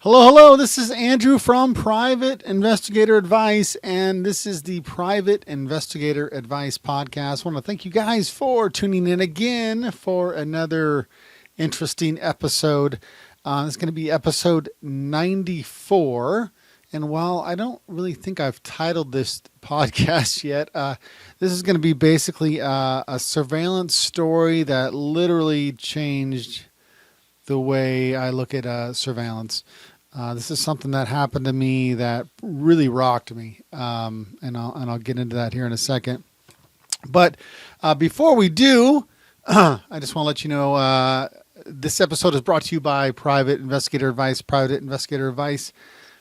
Hello. This is Andrew from Private Investigator Advice, and this is the Private Investigator Advice podcast. I want to thank you guys for tuning in again for another interesting episode. It's going to be episode 94. And while I don't really think I've titled this podcast yet, this is going to be basically a surveillance story that literally changed the way I look at surveillance. This is something that happened to me that really rocked me, and I'll get into that here in a second. But before we do, I just want to let you know this episode is brought to you by Private Investigator Advice. Private Investigator Advice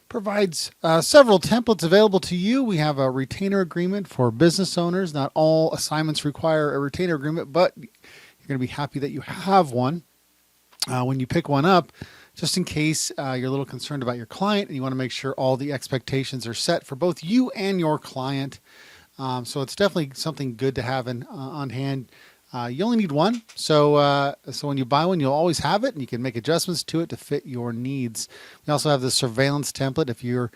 provides several templates available to you. We have a retainer agreement for business owners. Not all assignments require a retainer agreement, but you're going to be happy that you have one when you pick one up. Just in case you're a little concerned about your client and you want to make sure all the expectations are set for both you and your client. So it's definitely something good to have on hand. You only need one. So when you buy one, you'll always have it and you can make adjustments to it to fit your needs. We also have the surveillance template if you're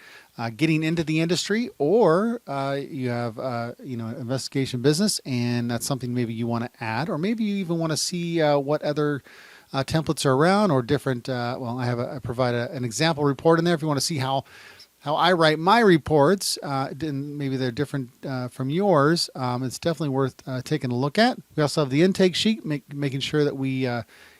getting into the industry or you have investigation business and that's something maybe you want to add, or maybe you even want to see what other templates are around or different. I provide an example report in there if you want to see how I write my reports. And maybe they're different from yours. It's definitely worth taking a look at. We also have the intake sheet, making sure that we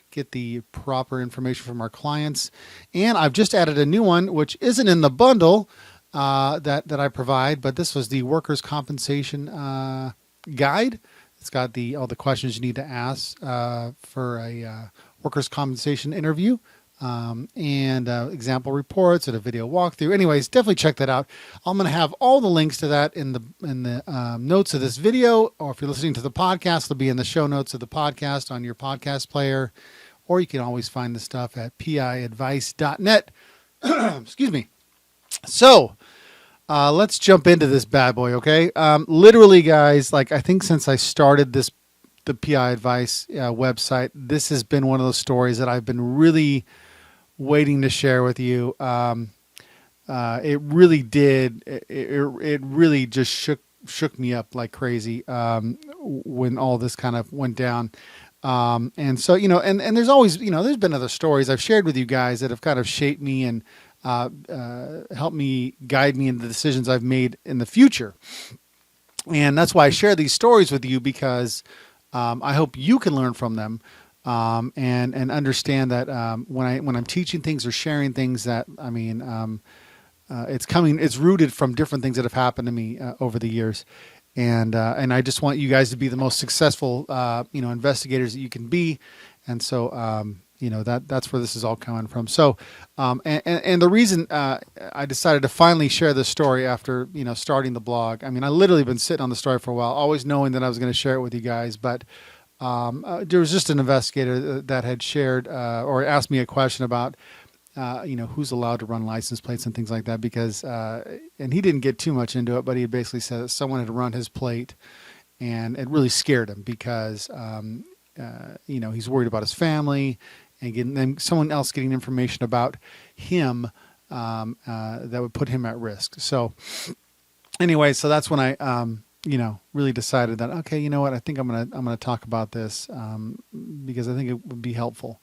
get the proper information from our clients. And I've just added a new one, which isn't in the bundle that I provide, but this was the workers' compensation guide. It's got all the questions you need to ask for a workers' compensation interview, and example reports and a video walkthrough. Anyways, definitely check that out. I'm going to have all the links to that in the notes of this video, or if you're listening to the podcast, they'll be in the show notes of the podcast on your podcast player, or you can always find the stuff at piadvice.net. Excuse me. So let's jump into this bad boy, okay? Literally, guys, I think since I started the PI Advice website, this has been one of those stories that I've been really waiting to share with you. It really did. It really just shook me up like crazy when all this kind of went down. And so, and there's always, there's been other stories I've shared with you guys that have kind of shaped me and helped me guide me in the decisions I've made in the future. And that's why I share these stories with you, because I hope you can learn from them and understand that when I'm teaching things or sharing things that it's rooted from different things that have happened to me over the years, and I just want you guys to be the most successful investigators that you can be, and so that's where this is all coming from. So and the reason I decided to finally share this story after starting the blog. I literally been sitting on the story for a while, always knowing that I was going to share it with you guys. But there was just an investigator that had shared or asked me a question about who's allowed to run license plates and things like that, because and he didn't get too much into it, but he basically said that someone had run his plate and it really scared him because he's worried about his family. And then someone else getting information about him that would put him at risk. So anyway, so that's when I, really decided that, okay, you know what, I think I'm gonna talk about this because I think it would be helpful.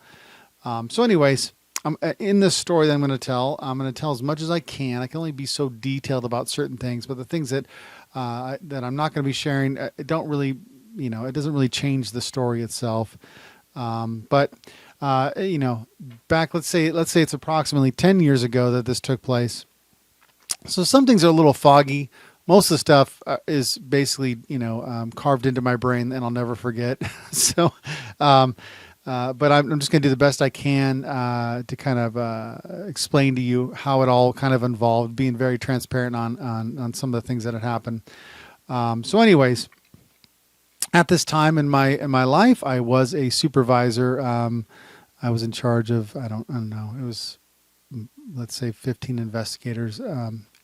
So anyways, in this story that I'm going to tell as much as I can. I can only be so detailed about certain things, but the things that I'm not going to be sharing, it don't really, it doesn't really change the story itself. But back, let's say it's approximately 10 years ago that this took place. So some things are a little foggy. Most of the stuff is basically, carved into my brain and I'll never forget. So, but I'm just going to do the best I can to kind of explain to you how it all kind of involved, being very transparent on some of the things that had happened. So anyways, at this time in my life, I was a supervisor. I was in charge of, I don't know, it was, let's say 15 investigators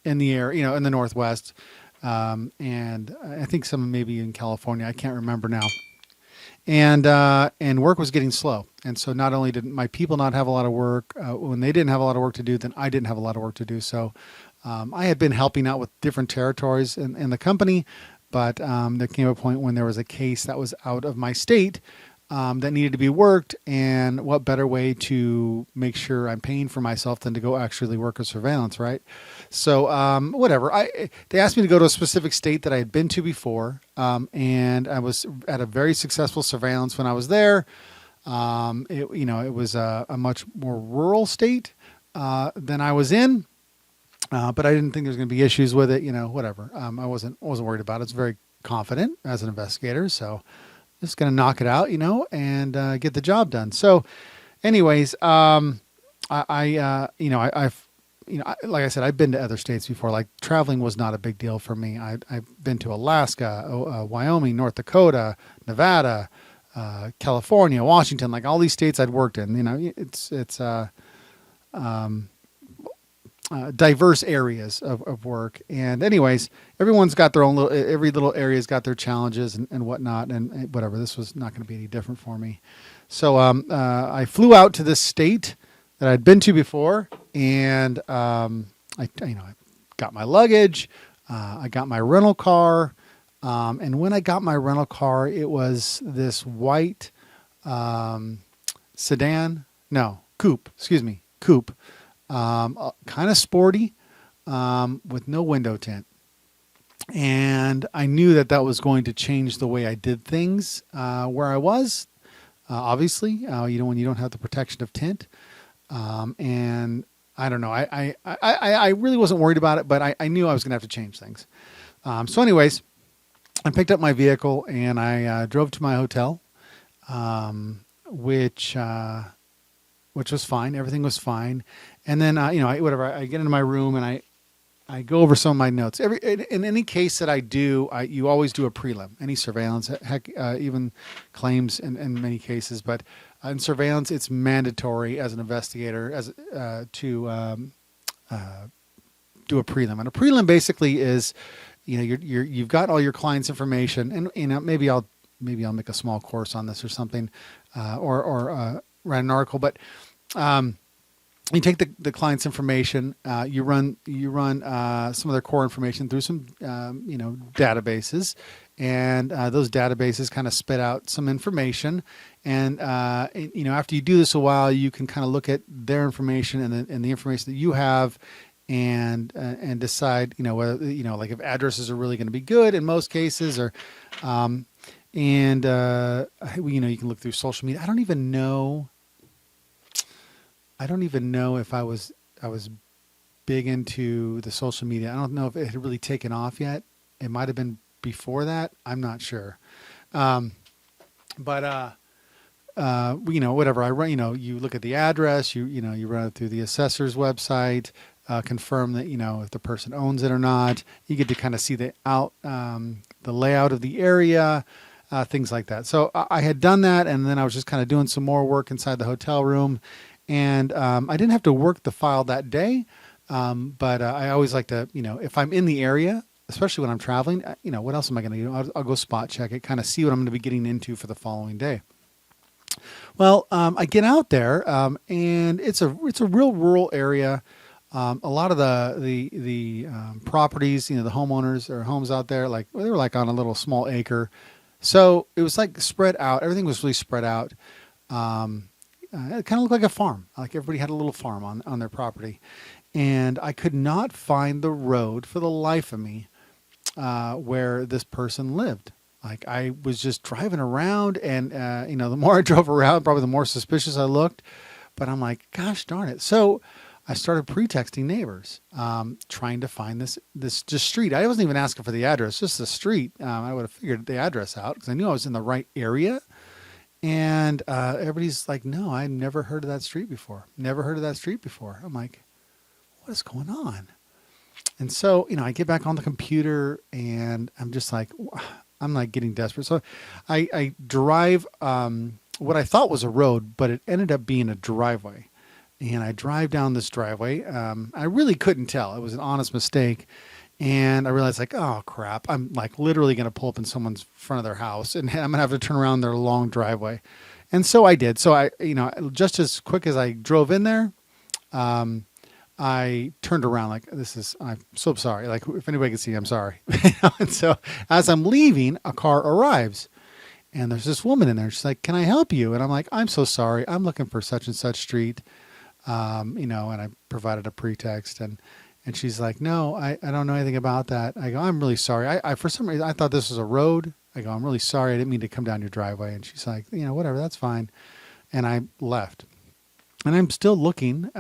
in the area, in the Northwest. And I think some maybe in California, I can't remember now. and work was getting slow. And so not only did my people not have a lot of work, when they didn't have a lot of work to do, then I didn't have a lot of work to do. So I had been helping out with different territories in the company, but there came a point when there was a case that was out of my state that needed to be worked, and what better way to make sure I'm paying for myself than to go actually work a surveillance, right? So whatever. They asked me to go to a specific state that I had been to before, and I was at a very successful surveillance when I was there. It was a much more rural state than I was in, but I didn't think there was going to be issues with it. Whatever. I wasn't worried about it. I was very confident as an investigator, so just going to knock it out, and get the job done. So, anyways, like I said, I've been to other states before. Like, traveling was not a big deal for me. I've been to Alaska, Wyoming, North Dakota, Nevada, California, Washington, like all these states I'd worked in. It's diverse areas of work. And anyways, everyone's got their own every little area's got their challenges and whatnot, and whatever. This was not going to be any different for me. So I flew out to this state that I'd been to before, and I got my luggage, I got my rental car, and when I got my rental car, it was this white coupe. Kind of sporty, with no window tint. And I knew that was going to change the way I did things where I was. Obviously, when you don't have the protection of tint. And I don't know. I really wasn't worried about it, but I knew I was going to have to change things. So anyways, I picked up my vehicle and I drove to my hotel, which was fine. Everything was fine. And then, I get into my room and I go over some of my notes. In any case that I do, you always do a prelim. Any surveillance, heck, even claims in many cases. But in surveillance, it's mandatory as an investigator to do a prelim. And a prelim basically is, you've got all your client's information, and maybe I'll make a small course on this or something, or write an article, but. You take the client's information, you run some of their core information through some databases, and those databases kind of spit out some information. And after you do this a while, you can kind of look at their information and the information that you have, and decide whether like if addresses are really going to be good in most cases, or you can look through social media. I don't even know if I was big into the social media. I don't know if it had really taken off yet. It might have been before that. I'm not sure. Whatever. I run. You look at the address. You run it through the assessor's website. Confirm that if the person owns it or not. You get to kind of see the layout of the area. Things like that. So I had done that, and then I was just kind of doing some more work inside the hotel room. And I didn't have to work the file that day, but I always like to, if I'm in the area, especially when I'm traveling, what else am I going to do? I'll go spot check it, kind of see what I'm going to be getting into for the following day. Well, I get out there, and it's a real rural area. A lot of the properties, the homeowners or homes out there, they were like on a little small acre, so it was like spread out. Everything was really spread out. It kind of looked like a farm, like everybody had a little farm on their property. And I could not find the road for the life of me where this person lived. Like, I was just driving around, and, the more I drove around, probably the more suspicious I looked. But I'm like, gosh darn it. So I started pretexting neighbors, trying to find this just street. I wasn't even asking for the address, just the street. I would have figured the address out because I knew I was in the right area. And everybody's like, no, I've never heard of that street before. Never heard of that street before. I'm like, what is going on? And so, I get back on the computer, and I'm just like, I'm like getting desperate. So I drive what I thought was a road, but it ended up being a driveway. And I drive down this driveway. I really couldn't tell. It was an honest mistake. And I realized like, oh crap, I'm like literally going to pull up in someone's front of their house and I'm going to have to turn around their long driveway. And so I did. So I, just as quick as I drove in there, I turned around like, I'm so sorry. Like if anybody can see, I'm sorry. And so as I'm leaving, a car arrives and there's this woman in there. She's like, can I help you? And I'm like, I'm so sorry. I'm looking for such and such street. And I provided a pretext and she's like, no, I don't know anything about that. I go, I'm really sorry. I for some reason, I thought this was a road. I go, I'm really sorry. I didn't mean to come down your driveway. And she's like, whatever, that's fine. And I left. And I'm still looking.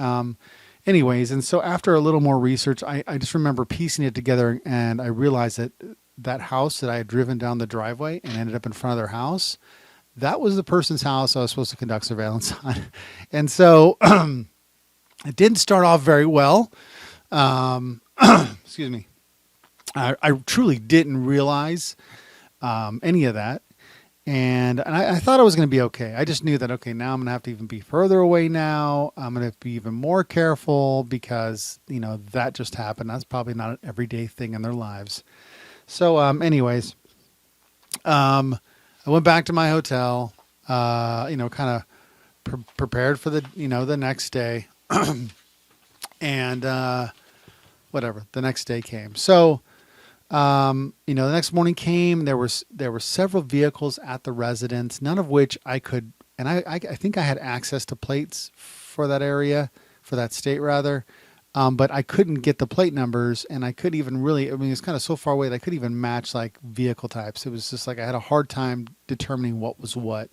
Anyways, and so after a little more research, I just remember piecing it together and I realized that that house that I had driven down the driveway and ended up in front of their house, that was the person's house I was supposed to conduct surveillance on. And so it didn't start off very well. Excuse me. I truly didn't realize any of that. And I thought I was going to be okay. I just knew that, okay, now I'm going to have to even be further away now. I'm going to be even more careful because, that just happened. That's probably not an everyday thing in their lives. So anyways, I went back to my hotel, kind of prepared for the next day. And whatever, the next day came. So, the next morning came, there were several vehicles at the residence, none of which I could, and I think I had access to plates for that area, for that state rather. But I couldn't get the plate numbers and I couldn't even really, it's kind of so far away that I couldn't even match like vehicle types. It was just like, I had a hard time determining what was what.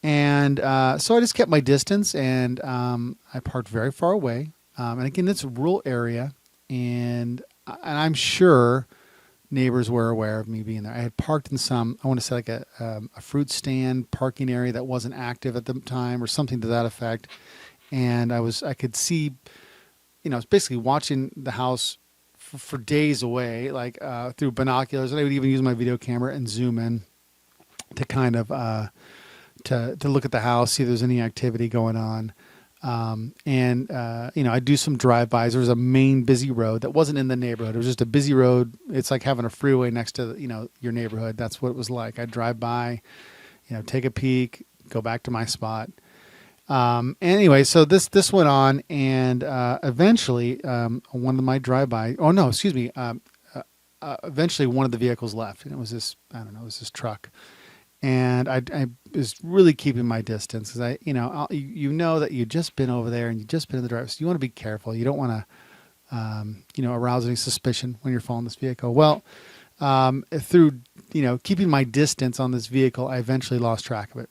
And, so I just kept my distance and, I parked very far away. And again, it's a rural area and I'm sure neighbors were aware of me being there. I had parked in some, I want to say like a fruit stand parking area that wasn't active at the time or something to that effect. And I could see, I was basically watching the house for days away, like through binoculars. And I would even use my video camera and zoom in to kind of to look at the house, see if there's any activity going on. I'd do some drive-bys. There was a main busy road that wasn't in the neighborhood. It was just a busy road. It's like having a freeway next to, your neighborhood. That's what it was like. I'd drive by, take a peek, go back to my spot. Anyway, so this went on and, eventually, one of my drive-by, eventually one of the vehicles left and it was this truck. And I was really keeping my distance because that you've just been over there and you've just been in the drive. So you want to be careful. You don't want to, arouse any suspicion when you're following this vehicle. Well, through, keeping my distance on this vehicle, I eventually lost track of it.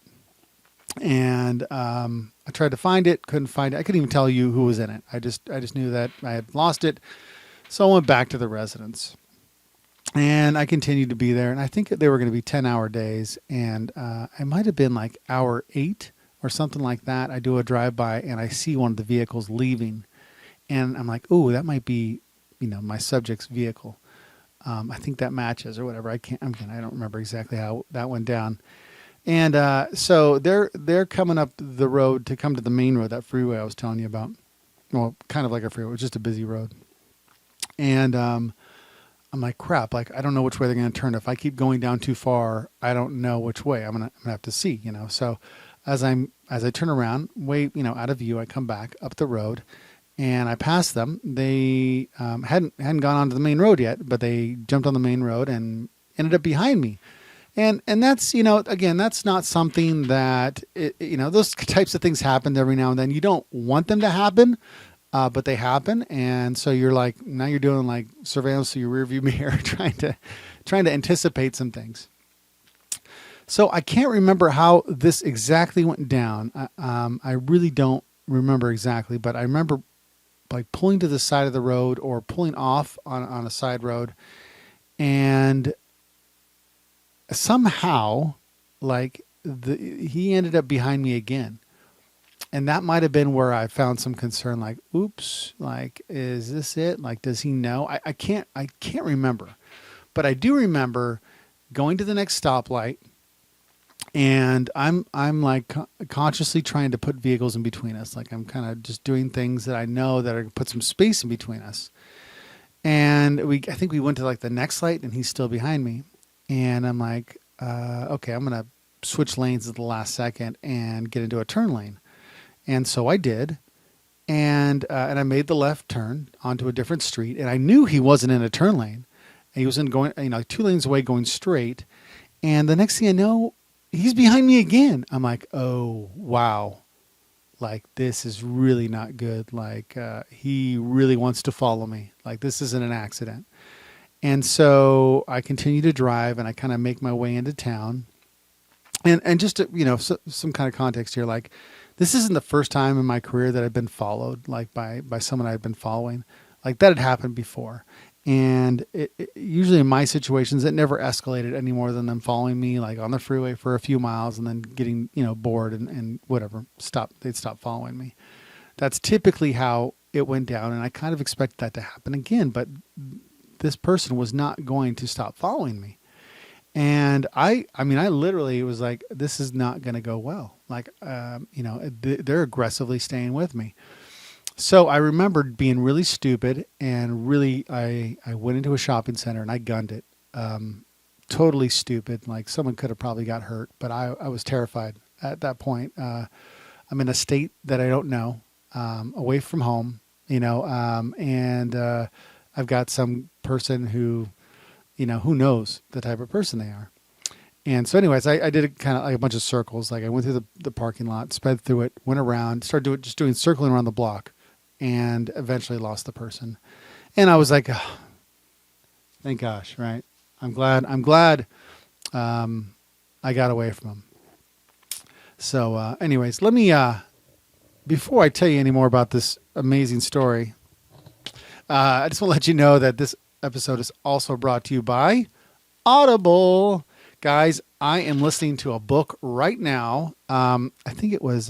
And I tried to find it, couldn't find it. I couldn't even tell you who was in it. I just knew that I had lost it. So I went back to the residence. And I continued to be there. And I think they were going to be 10-hour days. And I might have been like hour 8 or something like that. I do a drive-by and I see one of the vehicles leaving. And I'm like, oh, that might be, my subject's vehicle. I think that matches or whatever. I don't remember exactly how that went down. And so they're coming up the road to come to the main road, that freeway I was telling you about. Well, kind of like a freeway, it was just a busy road. And I'm like, crap, like I don't know which way they're going to turn. If I keep going down too far, I don't know which way. I'm gonna have to see, So as I turn around, way out of view, I come back up the road, and I pass them. They hadn't gone onto the main road yet, but they jumped on the main road and ended up behind me. And that's, again, that's not something that, those types of things happen every now and then. You don't want them to happen, but they happen. And so you're like, now you're doing like surveillance through your rearview mirror, trying to anticipate some things. So I can't remember how this exactly went down. I really don't remember exactly, but I remember like pulling to the side of the road or pulling off on a side road, and somehow, like he ended up behind me again, and that might have been where I found some concern. Like, oops, like is this it? Like, does he know? I can't remember, but I do remember going to the next stoplight, and I'm like consciously trying to put vehicles in between us. Like I'm kind of just doing things that I know that are going to put some space in between us. And I think we went to like the next light, and he's still behind me. And I'm like, okay, I'm going to switch lanes at the last second and get into a turn lane. And so I did. And I made the left turn onto a different street. And I knew he wasn't in a turn lane. And he was in going, 2 lanes away going straight. And the next thing I know, he's behind me again. I'm like, oh, wow. Like, this is really not good. Like, he really wants to follow me. Like, this isn't an accident. And so I continue to drive, and I kind of make my way into town. And just to, some kind of context here, like, this isn't the first time in my career that I've been followed, like, by someone I've been following. Like, that had happened before. And usually in my situations, it never escalated any more than them following me, like, on the freeway for a few miles and then getting, bored and whatever. They'd stop following me. That's typically how it went down. And I kind of expected that to happen again. But this person was not going to stop following me. And I literally was like, this is not going to go well. Like, they're aggressively staying with me. So I remembered being really stupid, and really, I went into a shopping center and I gunned it. Totally stupid. Like, someone could have probably got hurt, but I was terrified at that point. I'm in a state that I don't know, away from home, and I've got some person who knows the type of person they are. And so anyways, I did it kind of like a bunch of circles. Like, I went through the parking lot, sped through it, went around, started doing circling around the block, and eventually lost the person. And I was like, oh, thank gosh, right? I'm glad I got away from him. So anyways, let me, before I tell you any more about this amazing story, I just want to let you know that this episode is also brought to you by Audible. Guys, I am listening to a book right now. I think it was...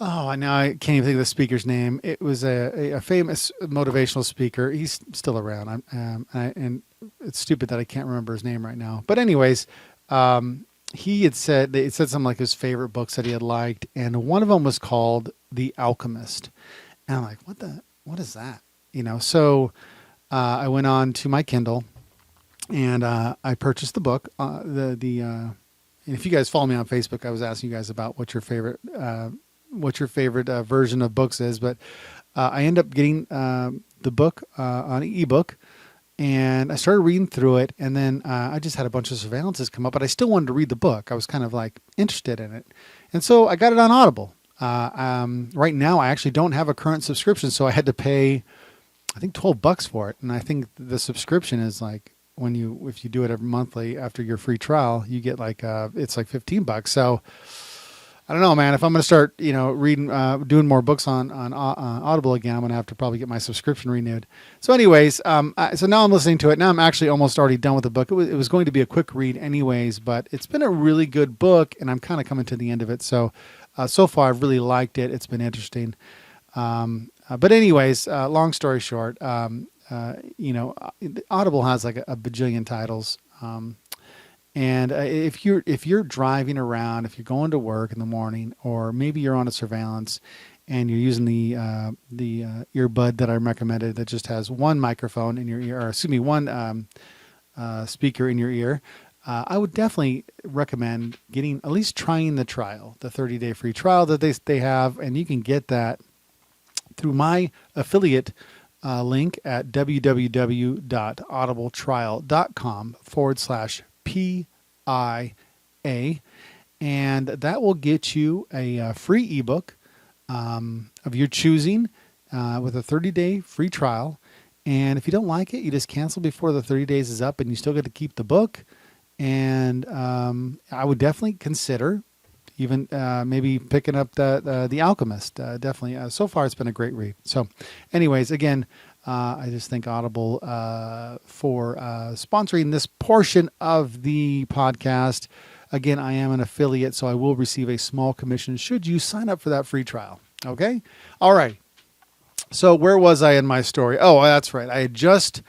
I can't even think of the speaker's name. It was a famous motivational speaker. He's still around. And it's stupid that I can't remember his name right now. But anyways, he had said something like his favorite books that he had liked, and one of them was called The Alchemist. And I'm like, what is that? So I went on to my Kindle, and I purchased the book. And if you guys follow me on Facebook, I was asking you guys about what your favorite version of books is, but I ended up getting the book on ebook, and I started reading through it, and then I just had a bunch of surveillances come up, but I still wanted to read the book. I was kind of like interested in it, and so I got it on Audible. Right now, I actually don't have a current subscription, so I had to pay, I think, $12 for it, and I think the subscription is like, if you do it every monthly after your free trial, you get like it's like $15. So I don't know, man. If I'm going to start, reading, doing more books on Audible again, I'm going to have to probably get my subscription renewed. So anyways, so now I'm listening to it. Now I'm actually almost already done with the book. It was going to be a quick read anyways, but it's been a really good book, and I'm kind of coming to the end of it. So far I've really liked it. It's been interesting. But anyways, long story short, Audible has like a bajillion titles. And if you're driving around, if you're going to work in the morning, or maybe you're on a surveillance and you're using the earbud that I recommended that just has one microphone in your ear, or one speaker in your ear, I would definitely recommend at least trying the trial, the 30-day free trial that they have, and you can get that through my affiliate link at www.audibletrial.com/PIA, and that will get you a free ebook of your choosing with a 30-day free trial. And if you don't like it, you just cancel before the 30 days is up, and you still get to keep the book. And I would definitely consider even maybe picking up the Alchemist. Definitely. So far, it's been a great read. So anyways, again, I just thank Audible for sponsoring this portion of the podcast. Again, I am an affiliate, so I will receive a small commission should you sign up for that free trial. Okay? All right. So where was I in my story? Oh, that's right. I had just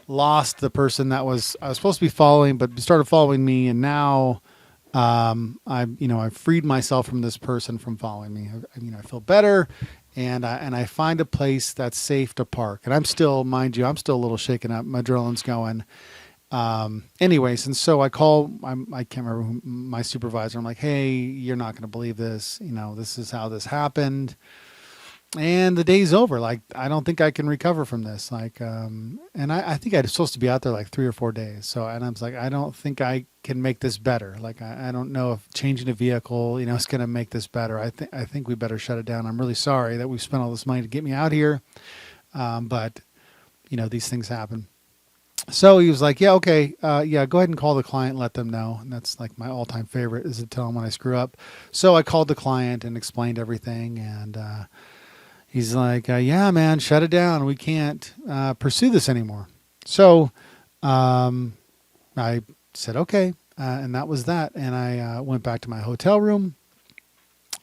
lost the person I was supposed to be following, but started following me, and now I've freed myself from this person from following me. I feel better, and I find a place that's safe to park. And I'm still, mind you, I'm still a little shaken up. My adrenaline's going. Anyways, and so I call, I can't remember my supervisor. I'm like, hey, you're not going to believe this. This is how this happened. And the day's over. Like, I don't think I can recover from this. Like, and I think I was supposed to be out there like 3 or 4 days. So, and I was like, I don't think I can make this better. Like, I don't know if changing a vehicle, is going to make this better. I think we better shut it down. I'm really sorry that we've spent all this money to get me out here. But these things happen. So he was like, yeah, okay. Yeah, go ahead and call the client and let them know. And that's like my all-time favorite, is to tell them when I screw up. So I called the client and explained everything. And, he's like, yeah, man, shut it down. We can't pursue this anymore. So I said, okay. And that was that. And I went back to my hotel room,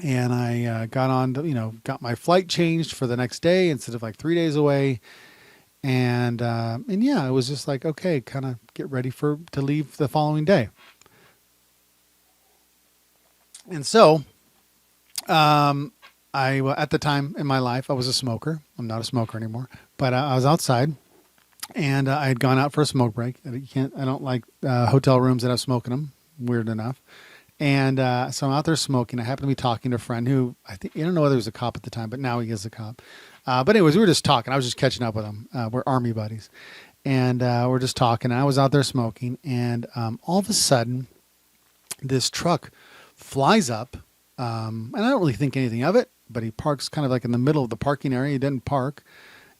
and I got on to, got my flight changed for the next day instead of like 3 days away. And yeah, it was just like, okay, kind of get ready to leave the following day. And so, at the time in my life, I was a smoker. I'm not a smoker anymore, but I was outside, and I had gone out for a smoke break. I don't like hotel rooms that have smoke in them. Weird enough. And so I'm out there smoking. I happened to be talking to a friend who, I don't know whether he was a cop at the time, but now he is a cop. But anyways, we were just talking. I was just catching up with him. We're Army buddies. And we're just talking. I was out there smoking. And all of a sudden, this truck flies up. And I don't really think anything of it, but he parks kind of like in the middle of the parking area. He didn't park.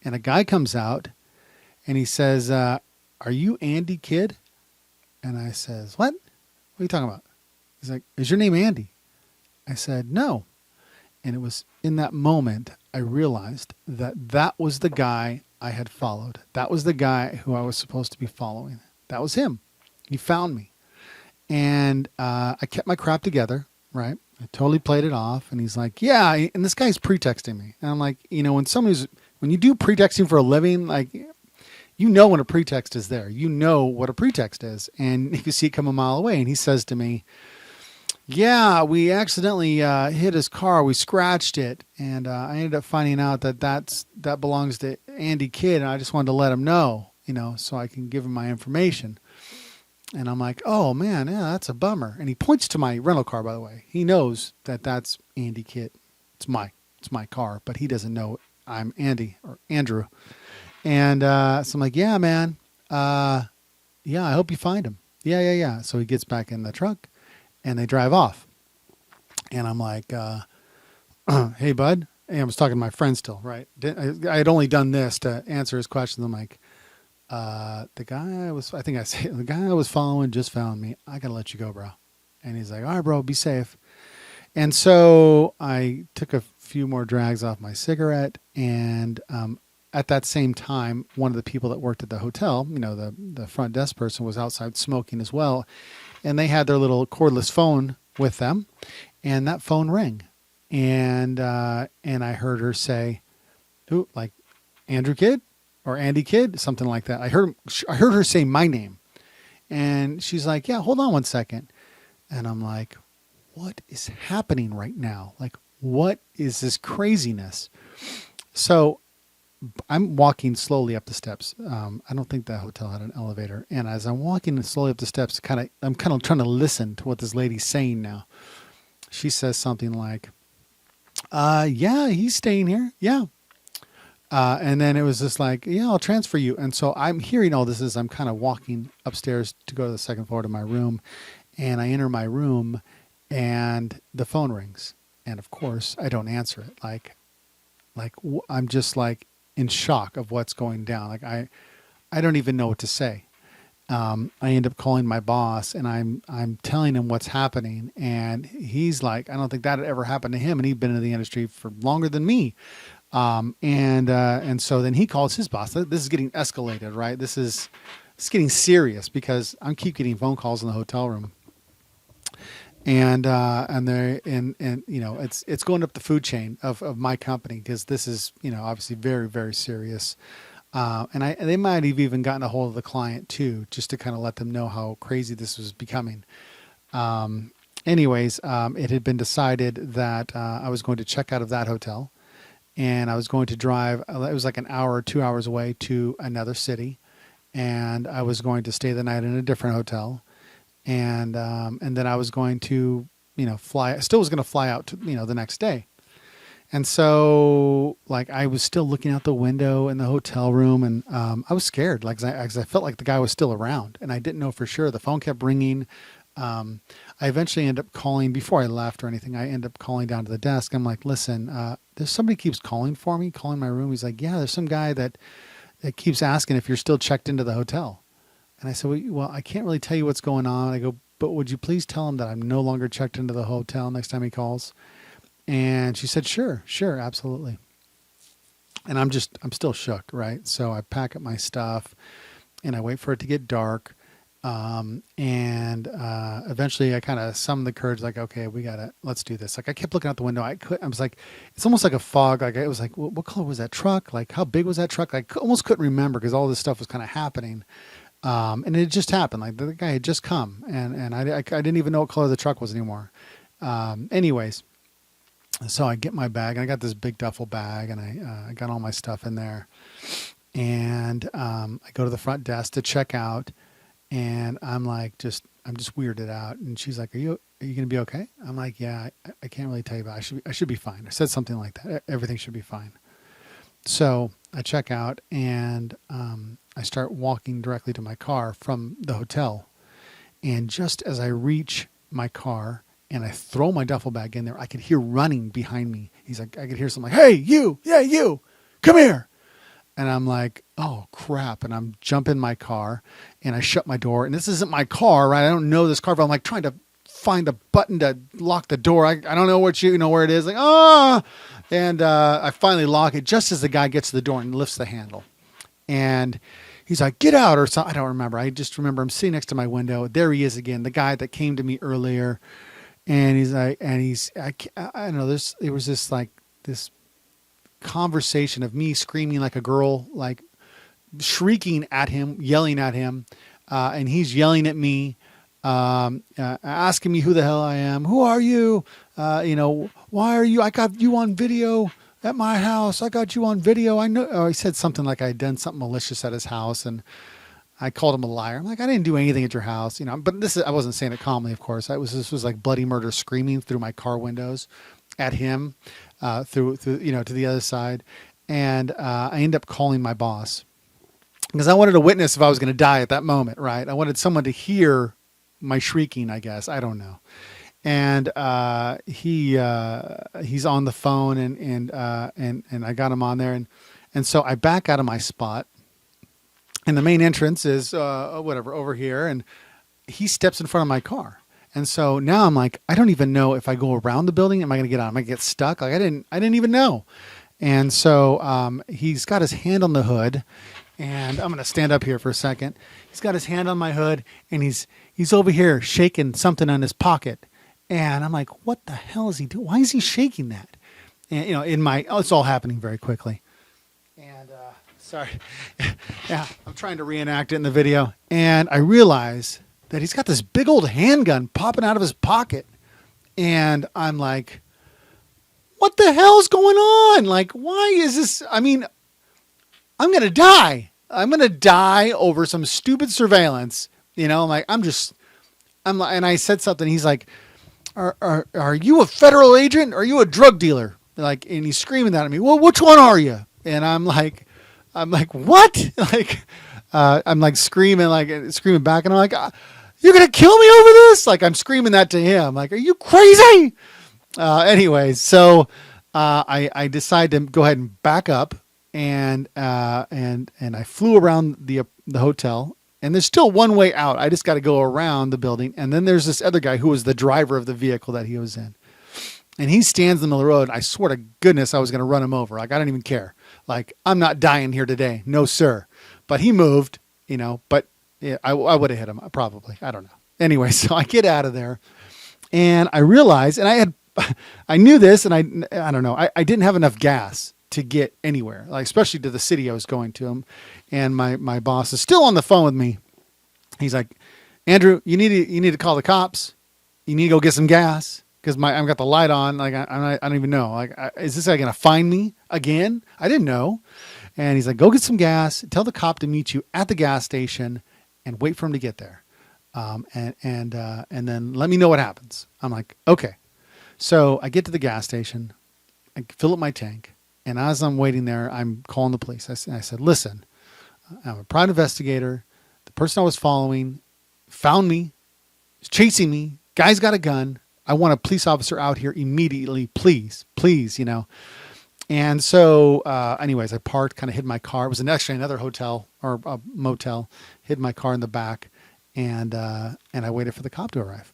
And a guy comes out, and he says, are you Andy Kidd? And I says, what? What are you talking about? He's like, is your name Andy? I said, no. And it was in that moment I realized that was the guy I had followed. That was the guy who I was supposed to be following. That was him. He found me. And I kept my crap together, right? I totally played it off. And he's like, yeah. And this guy's pretexting me. And I'm like, when you do pretexting for a living, like, when a pretext is there. You know what a pretext is. And you can see it come a mile away. And he says to me, yeah, we accidentally hit his car. We scratched it. And I ended up finding out that belongs to Andy Kidd. And I just wanted to let him know, so I can give him my information. And I'm like, oh, man, yeah, that's a bummer. And he points to my rental car, by the way. He knows that that's Andy Kidd. It's my car, but he doesn't know I'm Andy or Andrew. And so I'm like, yeah, man. Yeah, I hope you find him. Yeah. So he gets back in the truck, and they drive off. And I'm like, hey, bud. And I was talking to my friend still, right? I had only done this to answer his questions. I'm like, the guy I was following just found me. I got to let you go, bro. And he's like, all right, bro, be safe. And so I took a few more drags off my cigarette. And at that same time, one of the people that worked at the hotel, the front desk person, was outside smoking as well. And they had their little cordless phone with them. And that phone rang. And I heard her say, "Who, like Andrew Kidd or Andy Kidd?" Something like that. I heard her say my name. And she's like, "Yeah, hold on one second." And I'm like, what is happening right now? Like, what is this craziness? So I'm walking slowly up the steps. I don't think the hotel had an elevator. And as I'm walking slowly up the steps, I'm kind of trying to listen to what this lady's saying now. She says something like, yeah, he's staying here. Yeah. And then it was just like, yeah, I'll transfer you. And so I'm hearing all this as I'm kind of walking upstairs to go to the second floor to my room. And I enter my room, and the phone rings. And of course, I don't answer it. Like I'm just like in shock of what's going down. Like I don't even know what to say. I end up calling my boss, and I'm telling him what's happening. And he's like, I don't think that had ever happened to him. And he'd been in the industry for longer than me. And so then he calls his boss. This is getting escalated, right? It's getting serious because I keep getting phone calls in the hotel room. And it's going up the food chain of my company, because this is, obviously very, very serious. And they might have even gotten a hold of the client too, just to kind of let them know how crazy this was becoming. Anyways, it had been decided that I was going to check out of that hotel, and I was going to drive. It was like an hour or 2 hours away to another city, and I was going to stay the night in a different hotel, and then I was going to, fly. I still was going to fly out to, the next day. And so, like, I was still looking out the window in the hotel room, and I was scared, like, 'cause I felt like the guy was still around, and I didn't know for sure. The phone kept ringing. I eventually ended up calling before I left or anything. I ended up calling down to the desk. I'm like, listen, there's somebody keeps calling for me, calling my room. He's like, yeah, there's some guy that keeps asking if you're still checked into the hotel. And I said, well, I can't really tell you what's going on. I go, but would you please tell him that I'm no longer checked into the hotel next time he calls? And she said, sure, absolutely. And I'm still shook, right? So I pack up my stuff and I wait for it to get dark. Eventually I kind of summoned the courage, like, okay, let's do this. Like, I kept looking out the window. I was like, it's almost like a fog. Like, it was like, what color was that truck? Like, how big was that truck? I almost couldn't remember because all this stuff was kind of happening. And it just happened. Like, the guy had just come and I didn't even know what color the truck was anymore. Anyways, so I get my bag, and I got this big duffel bag, and I got all my stuff in there, and I go to the front desk to check out, and I'm just weirded out, and she's like, "Are you gonna be okay?" I'm like, "Yeah, I can't really tell you, but I should be fine." I said something like that. Everything should be fine. So I check out, and I start walking directly to my car from the hotel, and just as I reach my car and I throw my duffel bag in there, I could hear running behind me. He's like, I could hear something like, "Hey, you, yeah, you, come here." And I'm like, oh crap. And I'm jumping my car and I shut my door. And this isn't my car, right? I don't know this car, but I'm like trying to find the button to lock the door. I don't know where it is. Like, and I finally lock it just as the guy gets to the door and lifts the handle. And he's like, "Get out," or something. I don't remember. I just remember I'm sitting next to my window. There he is again, the guy that came to me earlier. And he's like, I don't know, there was this conversation of me screaming like a girl, like shrieking at him, yelling at him. And he's yelling at me, asking me who the hell I am. "Who are you? Why are you? I got you on video at my house. I got you on video. I know." Oh, he said something like I had done something malicious at his house, and I called him a liar. I'm like, "I didn't do anything at your house, But I wasn't saying it calmly, of course. This was like bloody murder screaming through my car windows at him, through to the other side. And I ended up calling my boss because I wanted a witness if I was going to die at that moment, right? I wanted someone to hear my shrieking, I guess. I don't know. And he's on the phone, and I got him on there, and so I back out of my spot. And the main entrance is over here, and he steps in front of my car. And so now I'm like, I don't even know if I go around the building, am I going to get out? Am I going to get stuck? Like, I didn't even know. And so he's got his hand on the hood, and I'm going to stand up here for a second. He's got his hand on my hood, and he's over here shaking something in his pocket. And I'm like, what the hell is he doing? Why is he shaking that? And it's all happening very quickly. And sorry. Yeah, I'm trying to reenact it in the video. And I realize that he's got this big old handgun popping out of his pocket. And I'm like, what the hell's going on? Like, why is this? I mean, I'm going to die. I'm going to die over some stupid surveillance. I'm like, and I said something. He's like, are you a federal agent? Or are you a drug dealer? Like, and he's screaming that at me. Well, which one are you? And I'm like, what? Like, I'm like screaming back, and I'm like, you're going to kill me over this? Like, I'm screaming that to him. Like, are you crazy? Anyways, so, I decided to go ahead and back up, and I flew around the hotel, and there's still one way out. I just got to go around the building. And then there's this other guy who was the driver of the vehicle that he was in. And he stands in the middle of the road. I swear to goodness I was going to run him over. Like, I don't even care. Like, I'm not dying here today. No, sir. But he moved, but yeah, I would have hit him probably. I don't know. Anyway, so I get out of there, and I realize, and I knew this, and I don't know. I didn't have enough gas to get anywhere, like especially to the city I was going to. And my boss is still on the phone with me. He's like, "Andrew, you need to call the cops. You need to go get some gas." because I've got the light on. Like I don't even know. Like, is this guy going to find me again? I didn't know. And he's like, go get some gas. Tell the cop to meet you at the gas station, and wait for him to get there. And then let me know what happens. I'm like, okay. So I get to the gas station, I fill up my tank, and as I'm waiting there, I'm calling the police. I said, listen, I'm a private investigator. The person I was following found me, is chasing me. Guy's got a gun. I want a police officer out here immediately. Please, you know. And so, anyways, I parked, kind of hid my car. It was actually another hotel or a motel. Hid my car in the back, and I waited for the cop to arrive.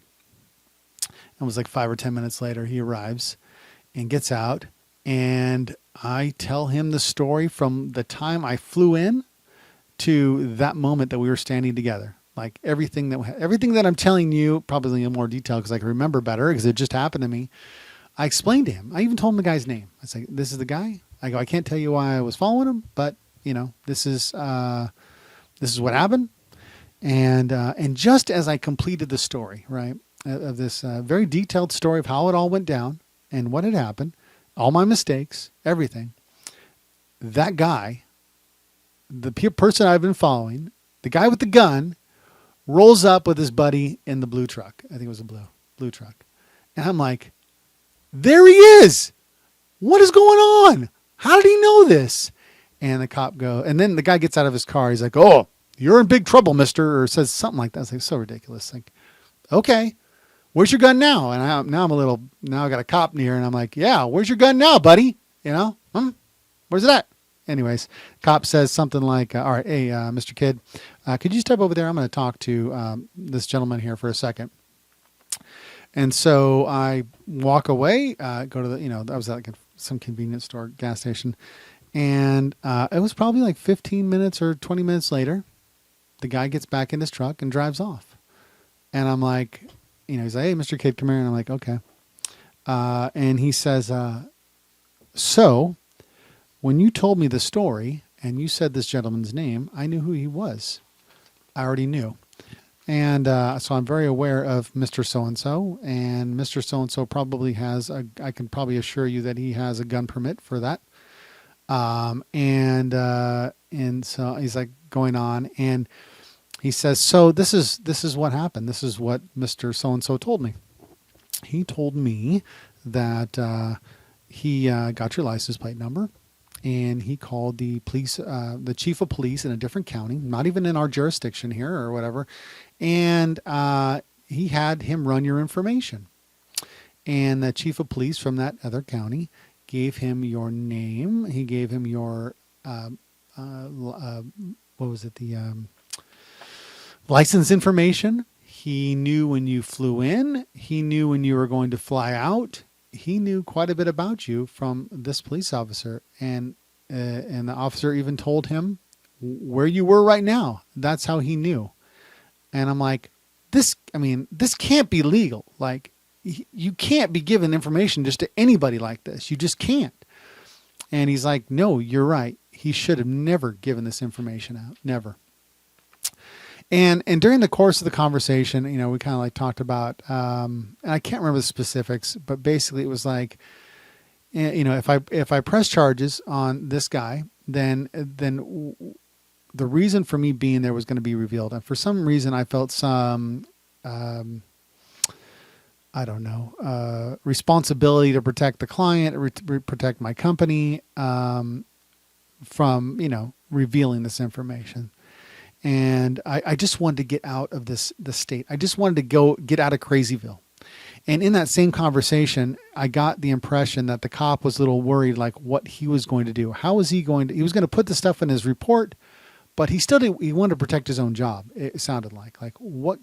It was like 5 or 10 minutes later. He arrives and gets out, and I tell him the story from the time I flew in to that moment that we were standing together. Like everything that I'm telling you, probably in more detail because I can remember better because it just happened to me. I explained to him. I even told him the guy's name. I said, "This is the guy." I go, "I can't tell you why I was following him, but you know, this is what happened." And just as I completed the story, right, of this very detailed story of how it all went down and what had happened, all my mistakes, everything, that guy, the person I've been following, the guy with the gun, rolls up with his buddy in the blue truck. I think it was a blue truck. And I'm like, there he is. What is going on? How did he know this? And the cop and then the guy gets out of his car. He's like, "Oh, you're in big trouble, mister," or says something like that. It's like so ridiculous. Like, okay, where's your gun now? And now I got a cop near, and I'm like, yeah, where's your gun now, buddy? You know, where's it at? Anyways, cop says something like, all right, hey, Mr. Kid, could you step over there? I'm going to talk to this gentleman here for a second. And so I walk away, go to I was at like some convenience store, gas station. And it was probably like 15 minutes or 20 minutes later, the guy gets back in his truck and drives off. And I'm like, he's like, "Hey, Mr. Kid, come here." And I'm like, okay. And he says, so when you told me the story and you said this gentleman's name, I knew who he was. I already knew. And so I'm very aware of Mr. So-and-so, and Mr. So-and-so probably I can probably assure you that he has a gun permit for that. And so he's like going on, and he says, so this is what happened. This is what Mr. So-and-so told me. He told me that he got your license plate number, and he called the police, the chief of police in a different county, not even in our jurisdiction here or whatever. And he had him run your information. And the chief of police from that other county gave him your name. He gave him your, what was it? The license information. He knew when you flew in. He knew when you were going to fly out. He knew quite a bit about you from this police officer. And the officer even told him where you were right now. That's how he knew. And I'm like, this can't be legal. Like, you can't be giving information just to anybody like this. You just can't. And he's like, no, you're right. He should have never given this information out. Never. And during the course of the conversation, we kind of like talked about, and I can't remember the specifics, but basically it was like, if I press charges on this guy, then the reason for me being there was going to be revealed. And for some reason I felt some, responsibility to protect the client, protect my company, from, revealing this information. And I just wanted to get out of the state. I just wanted to get out of Crazyville. And in that same conversation, I got the impression that the cop was a little worried, like what he was going to do. How was he going to, he was going to put the stuff in his report, but he wanted to protect his own job. It sounded like what,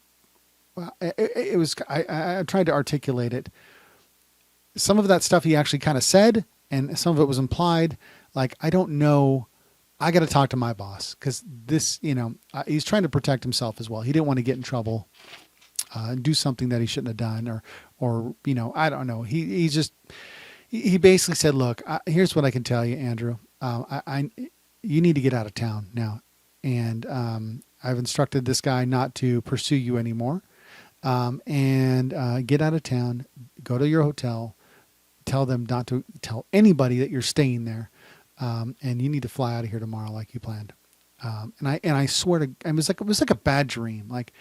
it was, I tried to articulate it. Some of that stuff he actually kind of said, and some of it was implied. Like, I don't know. I got to talk to my boss because this, he's trying to protect himself as well. He didn't want to get in trouble, and do something that he shouldn't have done, or I don't know. He basically said, look, here's what I can tell you, Andrew. You need to get out of town now. And I've instructed this guy not to pursue you anymore. and get out of town, go to your hotel, tell them not to tell anybody that you're staying there, and you need to fly out of here tomorrow like you planned. And I swear to, it was like a bad dream. Like,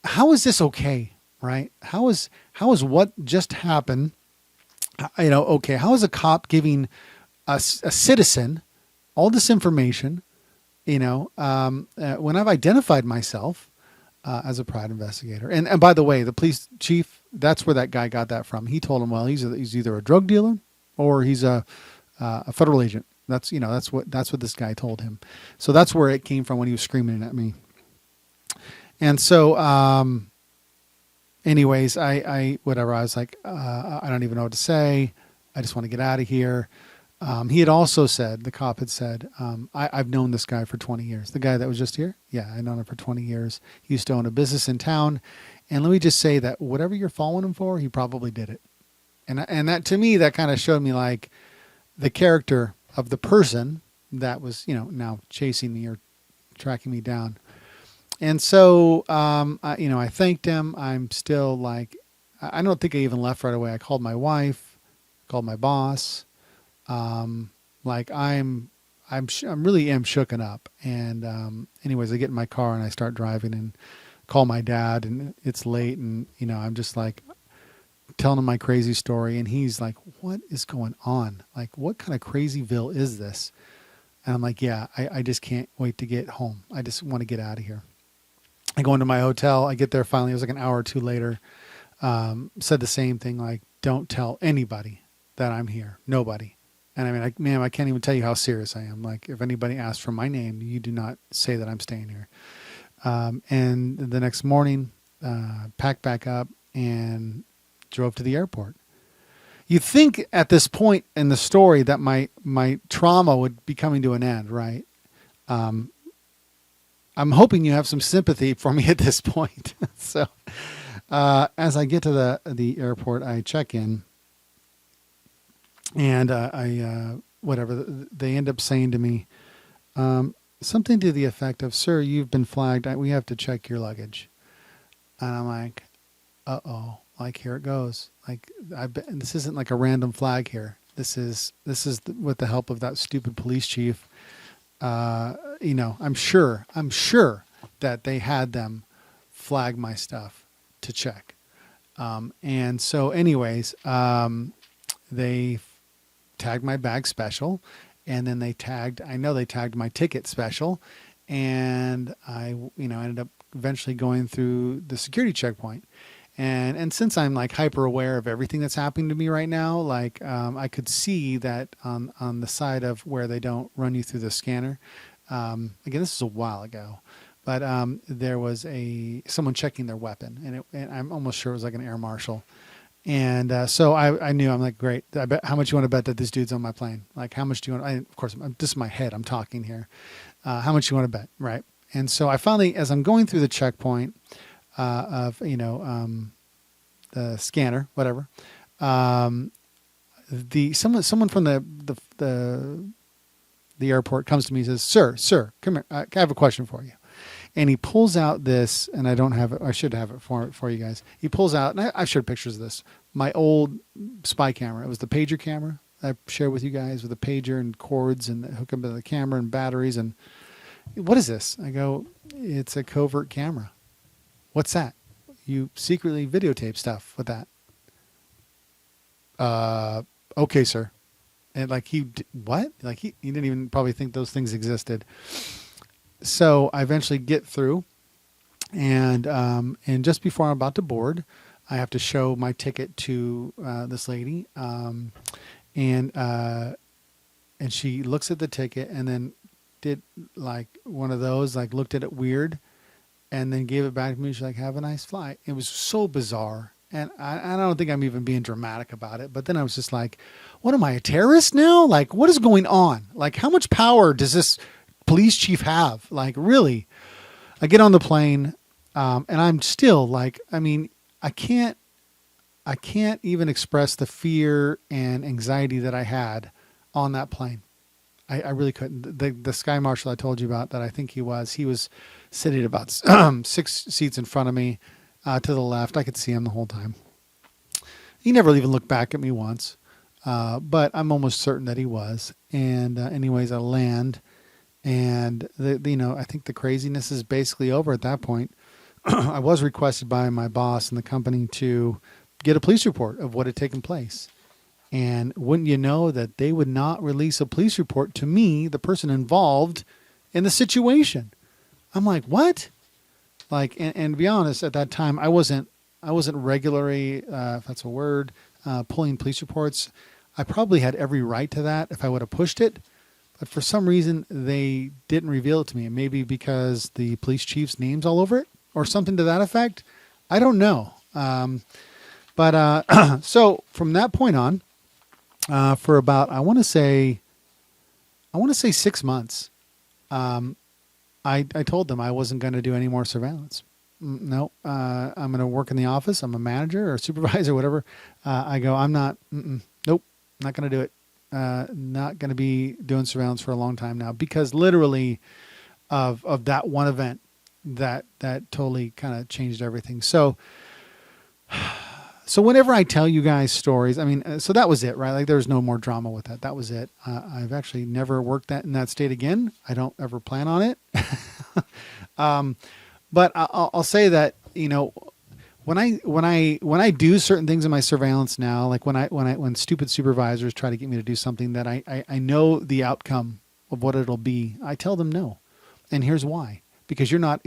how is this okay, right? How is what just happened? Okay. How is a cop giving a citizen all this information? When I've identified myself as a private investigator, and by the way, the police chief, that's where that guy got that from. He told him, well, he's either a drug dealer or he's a federal agent. That's what this guy told him. So that's where it came from when he was screaming at me. And so, anyways, I was like, I don't even know what to say. I just want to get out of here. He had also said, the cop had said, I've known this guy for 20 years. The guy that was just here? Yeah, I've known him for 20 years. He used to own a business in town. And let me just say that whatever you're following him for, he probably did it. And that, to me, that kind of showed me like the character of the person that was, now chasing me or tracking me down. And so, I thanked him. I'm still like, I don't think I even left right away. I called my wife, called my boss. Like I'm really am shooken up. And, anyways, I get in my car and I start driving and call my dad, and it's late. And, I'm just like telling him my crazy story. And he's like, what is going on? Like, what kind of crazyville is this? And I'm like, yeah, I just can't wait to get home. I just want to get out of here. I go into my hotel. I get there finally. It was like an hour or two later. Said the same thing, like, don't tell anybody that I'm here. Nobody. And I mean, ma'am, I can't even tell you how serious I am. Like, if anybody asks for my name, you do not say that I'm staying here. And the next morning, packed back up and drove to the airport. You'd think at this point in the story that my trauma would be coming to an end, right? I'm hoping you have some sympathy for me at this point. So, as I get to the airport, I check in, and they end up saying to me something to the effect of, "Sir, you've been flagged. We have to check your luggage." And I'm like, "Uh-oh!" Like, here it goes. Like, this isn't like a random flag here. This is with the help of that stupid police chief. I'm sure that they had them flag my stuff to check. And so anyways, they tagged my bag special, and then they tagged my ticket special, and I ended up eventually going through the security checkpoint. And since I'm like hyper aware of everything that's happening to me right now, like, I could see that on the side of where they don't run you through the scanner. Again, this is a while ago, but there was someone checking their weapon, and I'm almost sure it was like an air marshal. And so I knew, I'm like, great. I bet, how much you want to bet that this dude's on my plane? Like, how much do you want? Of course, this is my head. I'm talking here. How much you want to bet, right? And so I finally, as I'm going through the checkpoint of the scanner, whatever, someone from the airport comes to me and says, "Sir, come here. I have a question for you." And he pulls out this, and I don't have it. I should have it for you guys. He pulls out, and I've showed pictures of this, my old spy camera. It was the pager camera I shared with you guys, with a pager and cords and hook up to the camera and batteries. And what is this? I go, it's a covert camera. What's that? You secretly videotape stuff with that. Okay, sir. And like, what? Like, he didn't even probably think those things existed. So I eventually get through, and just before I'm about to board, I have to show my ticket to this lady, and she looks at the ticket and then did like one of those, like, looked at it weird, and then gave it back to me. She's like, "Have a nice flight." It was so bizarre. And I don't think I'm even being dramatic about it. But then I was just like, what am I, a terrorist now? Like, what is going on? Like, how much power does this police chief have? Like, really? I get on the plane, and I'm still like, I mean, I can't even express the fear and anxiety that I had on that plane. I really couldn't. The sky marshal I told you about, that I think he was sitting about 6 seats in front of me. to the left. I could see him the whole time. He never even looked back at me once, but I'm almost certain that he was. And anyways, I land, and I think the craziness is basically over at that point. I was requested by my boss in the company to get a police report of what had taken place. And wouldn't you know that they would not release a police report to me, the person involved in the situation. I'm like, what? Like, and to be honest, at that time, I wasn't regularly, if that's a word, pulling police reports. I probably had every right to that if I would have pushed it. But for some reason, they didn't reveal it to me. Maybe because the police chief's name's all over it or something to that effect. I don't know. So from that point on, for about, I want to say 6 months, I told them I wasn't going to do any more surveillance. No, I'm going to work in the office. I'm a manager or supervisor, whatever. I go, I'm not, nope, not going to do it. Not going to be doing surveillance for a long time now, because literally of that one event that totally kind of changed everything. So whenever I tell you guys stories, I mean, so that was it, right? Like there's no more drama with that. That was it. I've actually never worked in that state again. I don't ever plan on it. But I'll say that, when I do certain things in my surveillance now, like when stupid supervisors try to get me to do something that I know the outcome of what it'll be, I tell them no. And here's why. Because you're not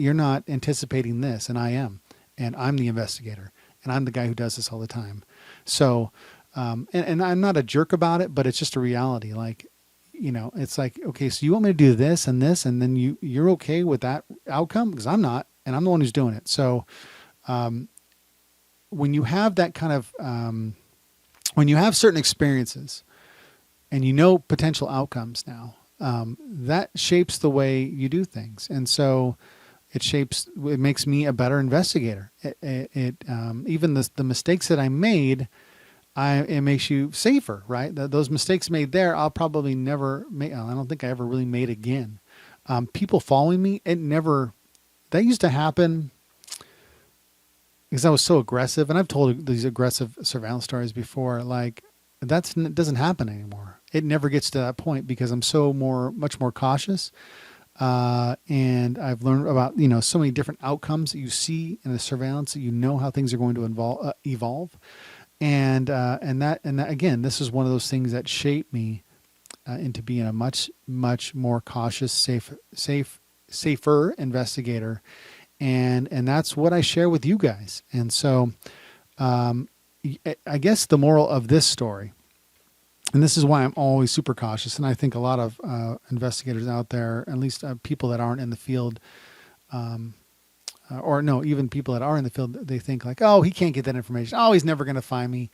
anticipating this, and I am. And I'm the investigator. And I'm the guy who does this all the time. So, and I'm not a jerk about it, but it's just a reality. Like, it's like, okay, so you want me to do this, and then you're okay with that outcome? Because I'm not, and I'm the one who's doing it. So, when you have that kind of, when you have certain experiences and potential outcomes now, that shapes the way you do things. And so it makes me a better investigator. Even the mistakes that I made, it makes you safer, right? Those mistakes made there, I'll probably never make. I don't think I ever really made again. People following me, that used to happen because I was so aggressive. And I've told these aggressive surveillance stories before. Like it doesn't happen anymore. It never gets to that point because I'm much more cautious. And I've learned about, so many different outcomes that you see in the surveillance, that how things are going to evolve. And that again, this is one of those things that shaped me into being a much, much more cautious, safer investigator. And that's what I share with you guys. And so, I guess the moral of this story, and this is why I'm always super cautious, and I think a lot of investigators out there, at least people that aren't in the field, even people that are in the field, they think like, oh, he can't get that information. Oh, he's never going to find me.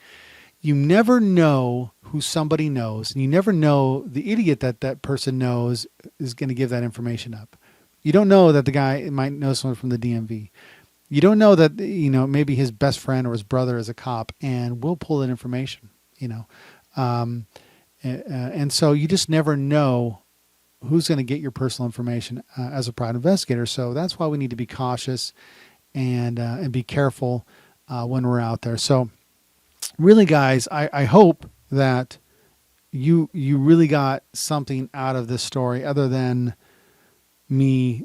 You never know who somebody knows, and you never know the idiot that person knows is going to give that information up. You don't know that the guy might know someone from the DMV. You don't know that, maybe his best friend or his brother is a cop and will pull that information, and so you just never know who's going to get your personal information as a private investigator. So that's why we need to be cautious and be careful when we're out there. So really, guys, I hope that you really got something out of this story other than me,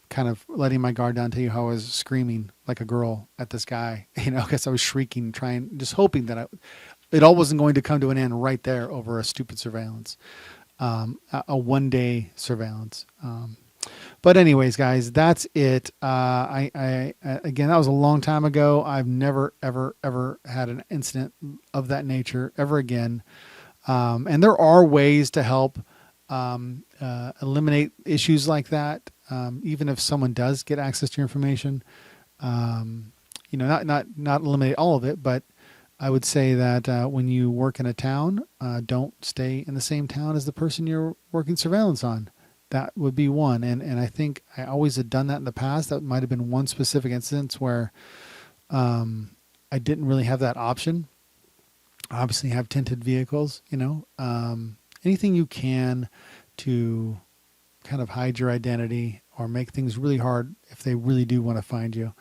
kind of letting my guard down, tell you how I was screaming like a girl at this guy, because I was shrieking, just hoping that it all wasn't going to come to an end right there over a stupid surveillance, a one-day surveillance. But anyways, guys, that's it. Again, that was a long time ago. I've never, ever, ever had an incident of that nature ever again. And there are ways to help eliminate issues like that. Even if someone does get access to your information, not eliminate all of it, but I would say that when you work in a town, don't stay in the same town as the person you're working surveillance on. That would be one. And I think I always had done that in the past. That might have been one specific instance where I didn't really have that option. Obviously have tinted vehicles, anything you can to kind of hide your identity or make things really hard if they really do want to find you.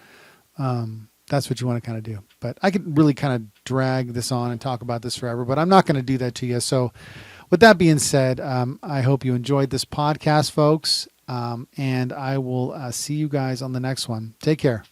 That's what you want to kind of do. But I could really kind of drag this on and talk about this forever, but I'm not going to do that to you. So with that being said, I hope you enjoyed this podcast, folks. And I will see you guys on the next one. Take care.